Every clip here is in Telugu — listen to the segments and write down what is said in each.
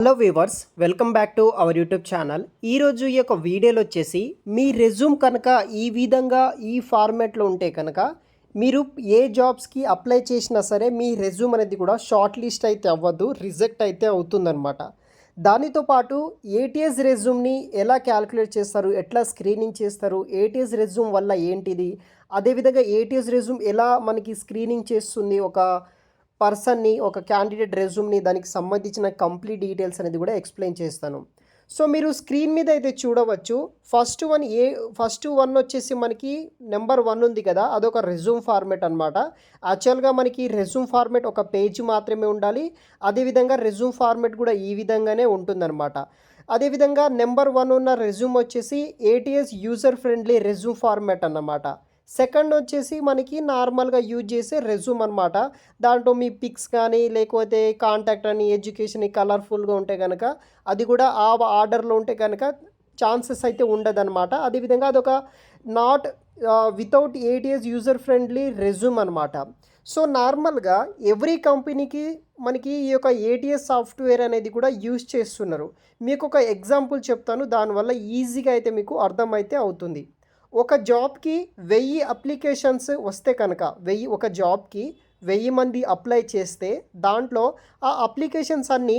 Hello weavers, welcome back to our YouTube channel. ఈరోజు ఈ యొక్క వీడియోలో వచ్చేసి మీ రెజ్యూమ్ కనుక ఈ విధంగా ఈ ఫార్మాట్లో ఉంటే కనుక మీరు ఏ జాబ్స్కి అప్లై చేసినా సరే మీ రెజ్యూమ్ అనేది కూడా షార్ట్ లిస్ట్ అయితే అవ్వదు, రిజెక్ట్ అయితే అవుతుందన్నమాట. దానితో పాటు ఏటీఎస్ రెజ్యూమ్ని ఎలా క్యాలిక్యులేట్ చేస్తారు, ఎట్లా స్క్రీనింగ్ చేస్తారు, ఏటీఎస్ రెజ్యూమ్ వల్ల ఏంటిది, అదేవిధంగా ఏటీఎస్ రెజ్యూమ్ ఎలా మనకి స్క్రీనింగ్ చేస్తుంది ఒక పర్సన్ని, ఒక క్యాండిడేట్ రెజ్యూమ్ని, దానికి సంబంధించిన కంప్లీట్ డీటెయిల్స్ అనేది కూడా ఎక్స్ప్లెయిన్ చేస్తాను. సో మీరు స్క్రీన్ మీద అయితే చూడవచ్చు. ఫస్ట్ వన్ వచ్చేసి మనకి నెంబర్ 1 ఉంది కదా, అదొక రెజ్యూమ్ ఫార్మేట్ అనమాట. యాక్చువల్గా మనకి రెజ్యూమ్ ఫార్మేట్ ఒక పేజ్ మాత్రమే ఉండాలి. అదేవిధంగా రెజ్యూమ్ ఫార్మేట్ కూడా ఈ విధంగానే ఉంటుందన్నమాట. అదేవిధంగా నెంబర్ 1 ఉన్న రెజ్యూమ్ వచ్చేసి ATS user friendly resume format అన్నమాట. సెకండ్ వచ్చేసి మనకి నార్మల్గా యూజ్ చేసే రెజ్యూమ్ అనమాట. దాంట్లో మీ పిక్స్ కానీ లేకపోతే కాంటాక్ట్ అని ఎడ్యుకేషన్ కలర్ఫుల్గా ఉంటే కనుక అది కూడా ఆ ఆర్డర్లో ఉంటే కనుక ఛాన్సెస్ అయితే ఉండదన్నమాట. అదేవిధంగా అదొక not without ATS user friendly resume అనమాట. సో నార్మల్గా ఎవ్రీ కంపెనీకి మనకి ఈ యొక్క ఏటీఎస్ సాఫ్ట్వేర్ అనేది కూడా యూజ్ చేస్తున్నారు. మీకు ఒక ఎగ్జాంపుల్ చెప్తాను, దానివల్ల ఈజీగా అయితే మీకు అర్థమైతే అవుతుంది. ఒక జాబ్కి 1000 అప్లికేషన్స్ వస్తే కనుక ఒక జాబ్కి 1000 మంది అప్లై చేస్తే దాంట్లో ఆ అప్లికేషన్స్ అన్నీ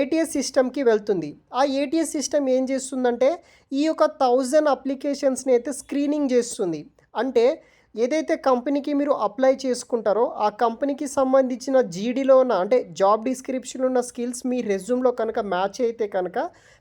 ఏటీఎస్ సిస్టమ్కి వెళ్తుంది. ఆ ఏటీఎస్ సిస్టమ్ ఏం చేస్తుందంటే ఈ యొక్క 1000 అప్లికేషన్స్ని అయితే స్క్రీనింగ్ చేస్తుంది. అంటే ఏదైతే కంపెనీకి మీరు అప్లై చేసుకుంటారో ఆ కంపెనీకి సంబంధించిన జీడీలో ఉన్న, అంటే జాబ్ డిస్క్రిప్షన్లో ఉన్న స్కిల్స్ మీ రెజ్యూమ్లో కనుక మ్యాచ్ అయితే కనుక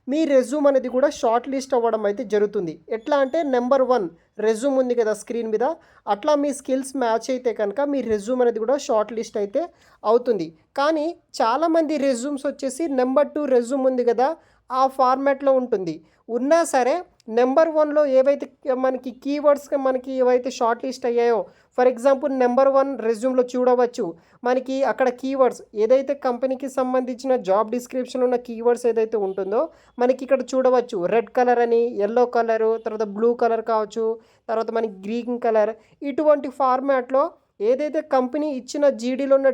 మీ రెజ్యూమ్ అనేది కూడా షార్ట్ లిస్ట్ అవ్వడం అయితే జరుగుతుంది. ఎట్లా అంటే నెంబర్ 1 రెజ్యూమ్ ఉంది కదా స్క్రీన్ మీద, అట్లా మీ స్కిల్స్ మ్యాచ్ అయితే కనుక మీ రెజ్యూమ్ అనేది కూడా షార్ట్ లిస్ట్ అయితే అవుతుంది. కానీ చాలామంది రెజ్యూమ్స్ వచ్చేసి నెంబర్ 2 రెజ్యూమ్ ఉంది కదా ఆ ఫార్మాట్లో ఉంటుంది. ఉన్నా సరే నెంబర్ 1లో ఏవైతే మనకి కీవర్డ్స్గా మనకి ఏవైతే షార్ట్ లిస్ట్ అయ్యాయో, ఫర్ ఎగ్జాంపుల్ నెంబర్ 1 రెజ్యూమ్లో చూడవచ్చు మనకి అక్కడ కీవర్డ్స్ ఏదైతే కంపెనీకి సంబంధించిన జాబ్ డిస్క్రిప్షన్ ఉన్న కీవర్డ్స్ ఏదైతే ఉంటుందో మనకి ఇక్కడ చూడవచ్చు. రెడ్ కలర్ అని, ఎల్లో కలరు, తర్వాత బ్లూ కలర్ కావచ్చు, తర్వాత మనకి గ్రీన్ కలర్, ఇటువంటి ఫార్మాట్లో ఏదైతే కంపెనీ ఇచ్చిన జీడీలో ఉన్న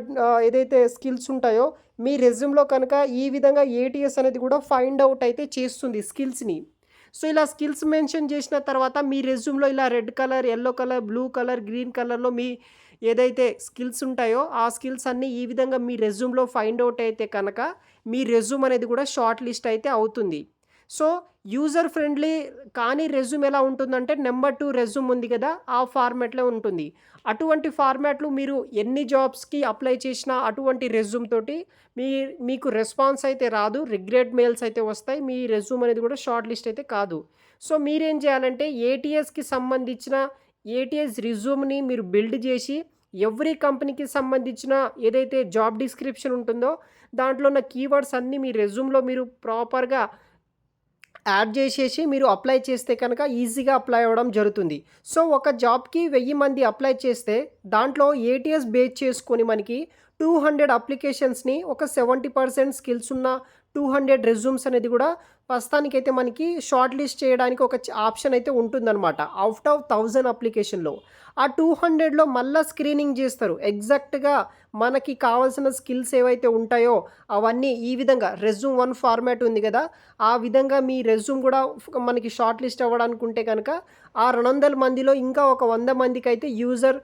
ఏదైతే స్కిల్స్ ఉంటాయో మీ రెజ్యూమ్లో కనుక ఈ విధంగా ఏటీఎస్ అనేది కూడా ఫైండ్ అవుట్ అయితే చేస్తుంది స్కిల్స్ని. సో ఇలా స్కిల్స్ మెన్షన్ చేసిన తర్వాత మీ రెజ్యూమ్లో ఇలా red colour, yellow colour, blue colour, green కలర్లో మీ ఏదైతే స్కిల్స్ ఉంటాయో ఆ స్కిల్స్ అన్నీ ఈ విధంగా మీ రెజ్యూమ్లో ఫైండ్ అవుట్ అయితే కనుక మీ రెజ్యూమ్ అనేది కూడా షార్ట్ లిస్ట్ అయితే అవుతుంది. సో యూజర్ ఫ్రెండ్లీ కానీ రెజ్యూమ్ ఎలా ఉంటుందంటే నెంబర్ 2 రెజ్యూమ్ ఉంది కదా ఆ ఫార్మాట్లో ఉంటుంది. అటువంటి ఫార్మాట్లు మీరు ఎన్ని జాబ్స్కి అప్లై చేసినా అటువంటి రెజ్యూమ్ తోటి మీకు రెస్పాన్స్ అయితే రాదు, రిగ్రెట్ మెయిల్స్ అయితే వస్తాయి, మీ రెజ్యూమ్ అనేది కూడా షార్ట్ లిస్ట్ అయితే కాదు. సో మీరేం చేయాలంటే ఏటీఎస్కి సంబంధించిన ఏటీఎస్ రెజ్యూమ్ని మీరు బిల్డ్ చేసి ఎవ్రీ కంపెనీకి సంబంధించిన ఏదైతే జాబ్ డిస్క్రిప్షన్ ఉంటుందో దాంట్లో ఉన్న కీవర్డ్స్ అన్నీ మీ రెజ్యూమ్లో మీరు ప్రాపర్గా యాడ్ చేసేసి మీరు అప్లై చేస్తే కనుక ఈజీగా అప్లై అవ్వడం జరుగుతుంది. సో ఒక జాబ్కి 1000 మంది అప్లై చేస్తే దాంట్లో ఏటీఎస్ బేస్ చేసుకొని మనకి 200 అప్లికేషన్స్ని ఒక 70% స్కిల్స్ ఉన్న 200 రెజ్యూమ్స్ అనేది కూడా ప్రస్తుతానికైతే మనకి షార్ట్ లిస్ట్ చేయడానికి ఒక ఆప్షన్ అయితే ఉంటుందన్నమాట. అవుట్ ఆఫ్ 1000 అప్లికేషన్లో ఆ 200లో మళ్ళీ స్క్రీనింగ్ చేస్తారు. ఎగ్జాక్ట్గా మనకి కావాల్సిన స్కిల్స్ ఏవైతే ఉంటాయో అవన్నీ ఈ విధంగా రెజ్యూమ్ 1 ఫార్మాట్ ఉంది కదా ఆ విధంగా మీ రెజ్యూమ్ కూడా మనకి షార్ట్ లిస్ట్ అవ్వడానికి ఉంటే కనుక ఆ 200 మందిలో ఇంకా ఒక 100 మందికి అయితే యూజర్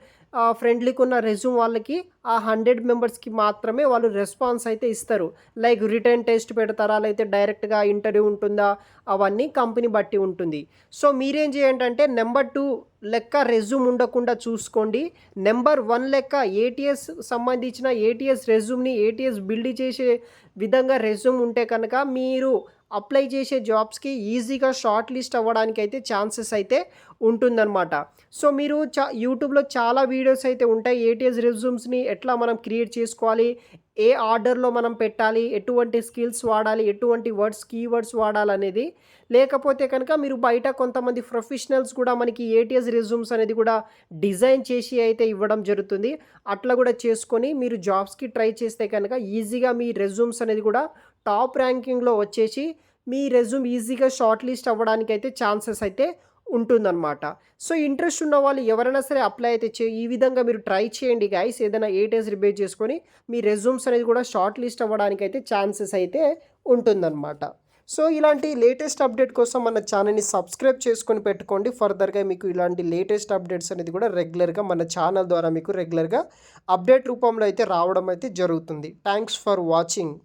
ఫ్రెండ్లీకి ఉన్న రెజ్యూమ్ వాళ్ళకి ఆ 100 మెంబర్స్కి మాత్రమే వాళ్ళు రెస్పాన్స్ అయితే ఇస్తారు. లైక్ రిటర్న్ టెస్ట్ పెడతారా లేకపోతే డైరెక్ట్గా ఇంటర్వ్యూ ఉంటుందా అవన్నీ కంపెనీ బట్టి ఉంటుంది. సో మీరేం చేయండి అంటే నెంబర్ 2 లెక్క రెజ్యూమ్ ఉండకుండా చూసుకోండి. నెంబర్ 1 లెక్క ఏటీఎస్ సంబంధించిన ఏటీఎస్ రెజ్యూమ్ని ఏటీఎస్ బిల్డ్ చేసే విధంగా రెజ్యూమ్ ఉంటే కనుక మీరు అప్లై చేసే జాబ్స్కి ఈజీగా షార్ట్ లిస్ట్ అవ్వడానికి అయితే ఛాన్సెస్ అయితే ఉంటుందన్నమాట. సో మీరు యూట్యూబ్లో చాలా వీడియోస్ అయితే ఉంటాయి ఏటీఎస్ రెజ్యూమ్స్ని ఎట్లా మనం క్రియేట్ చేసుకోవాలి, ఏ ఆర్డర్లో మనం పెట్టాలి, ఎటువంటి స్కిల్స్ వాడాలి, ఎటువంటి కీవర్డ్స్ వాడాలనేది. లేకపోతే కనుక మీరు బయట కొంతమంది ప్రొఫెషనల్స్ కూడా మనకి ఏటీఎస్ రెజ్యూమ్స్ అనేది కూడా డిజైన్ చేసి అయితే ఇవ్వడం జరుగుతుంది. అట్లా కూడా చేసుకొని మీరు జాబ్స్కి ట్రై చేస్తే కనుక ఈజీగా మీ రెజ్యూమ్స్ అనేది కూడా టాప్ ర్యాంకింగ్లో వచ్చేసి మీ రెజ్యూమ్ ఈజీగా షార్ట్ లిస్ట్ అవ్వడానికి అయితే ఛాన్సెస్ అయితే ఉంటుందన్నమాట. సో, ఇంట్రెస్ట్ ఉన్న వాళ్ళు ఎవరైనా సరే అప్లై అయితే ఈ విధంగా మీరు ట్రై చేయండి గైస్. ఏదైనా 8 డేస్ రిబేట్ చేసుకొని మీ రెజ్యూమ్స్ అనేది కూడా షార్ట్ లిస్ట్ అవ్వడానికైతే ఛాన్సెస్ అయితే ఉంటుందన్నమాట. సో, ఇలాంటి లేటెస్ట్ అప్డేట్ కోసం మన ఛానల్‌ని సబ్స్క్రైబ్ చేసుకొని పెట్టుకోండి. ఫర్దర్‌గా మీకు ఇలాంటి లేటెస్ట్ అప్డేట్స్ అనేది కూడా రెగ్యులర్‌గా మన ఛానల్ ద్వారా మీకు రెగ్యులర్‌గా అప్డేట్ రూపంలో అయితే రావడం అయితే జరుగుతుంది. Thanks for watching.